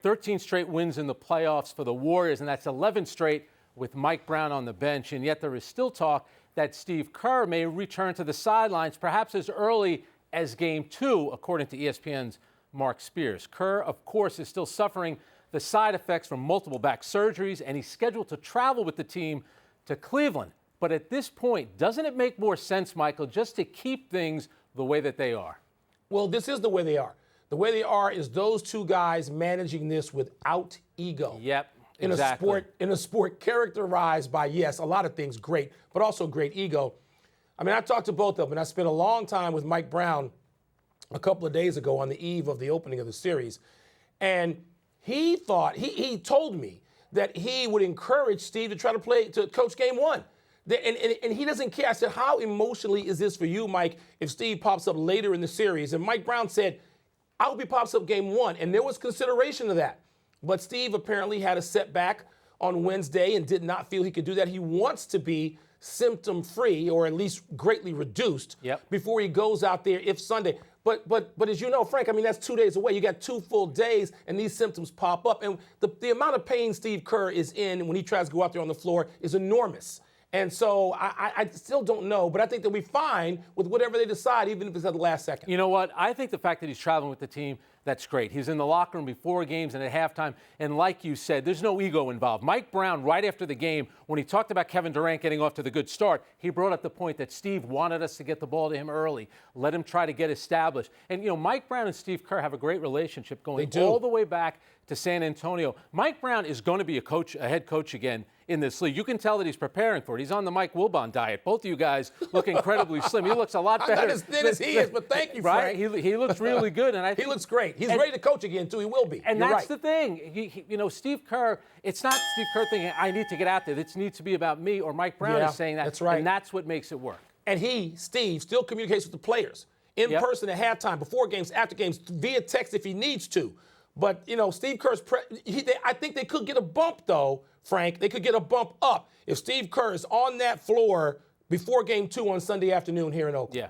13 straight wins in the playoffs for the Warriors, and that's 11 straight with Mike Brown on the bench. And yet there is still talk that Steve Kerr may return to the sidelines perhaps as early as Game 2, according to ESPN's Mark Spears. Kerr, of course, is still suffering the side effects from multiple back surgeries, and he's scheduled to travel with the team to Cleveland. But at this point, doesn't it make more sense, Michael, just to keep things the way that they are? Well, this is the way they are. The way they are is those two guys managing this without ego. Yep, exactly. In a sport characterized by, yes, a lot of things great, but also great ego. I mean, I talked to both of them, and I spent a long time with Mike Brown a couple of days ago on the eve of the opening of the series. And he thought, he told me that he would encourage Steve to try to coach Game 1. And he doesn't care. I said, how emotionally is this for you, Mike, if Steve pops up later in the series? And Mike Brown said, I hope he pops up Game 1. And there was consideration of that. But Steve apparently had a setback on Wednesday and did not feel he could do that. He wants to be symptom-free, or at least greatly reduced, before he goes out there if Sunday. But as you know, Frank, I mean, that's 2 days away. You got 2 full days, and these symptoms pop up. And the amount of pain Steve Kerr is in when he tries to go out there on the floor is enormous. And so I still don't know, but I think they'll be fine with whatever they decide, even if it's at the last second. You know what? I think the fact that he's traveling with the team, that's great. He's in the locker room before games and at halftime. And like you said, there's no ego involved. Mike Brown, right after the game, when he talked about Kevin Durant getting off to the good start, he brought up the point that Steve wanted us to get the ball to him early, let him try to get established. And, you know, Mike Brown and Steve Kerr have a great relationship going all the way back to San Antonio. Mike Brown is going to be a head coach again in this league. You can tell that he's preparing for it. He's on the Mike Wilbon diet. Both of you guys look incredibly slim. He looks a lot better. I'm not as thin as he is, but thank you, Frank. Right? He looks really good. And he looks great. He's ready to coach again, too. He will be. And that's the thing. You know, Steve Kerr, it's not Steve Kerr thinking, I need to get out there. This needs to be about me, or Mike Brown is saying that. That's right. And that's what makes it work. And Steve, still communicates with the players in person at halftime, before games, after games, via text if he needs to. But, you know, Steve Kerr's I think they could get a bump, though, Frank. They could get a bump up if Steve Kerr is on that floor before Game 2 on Sunday afternoon here in Oakland. Yeah.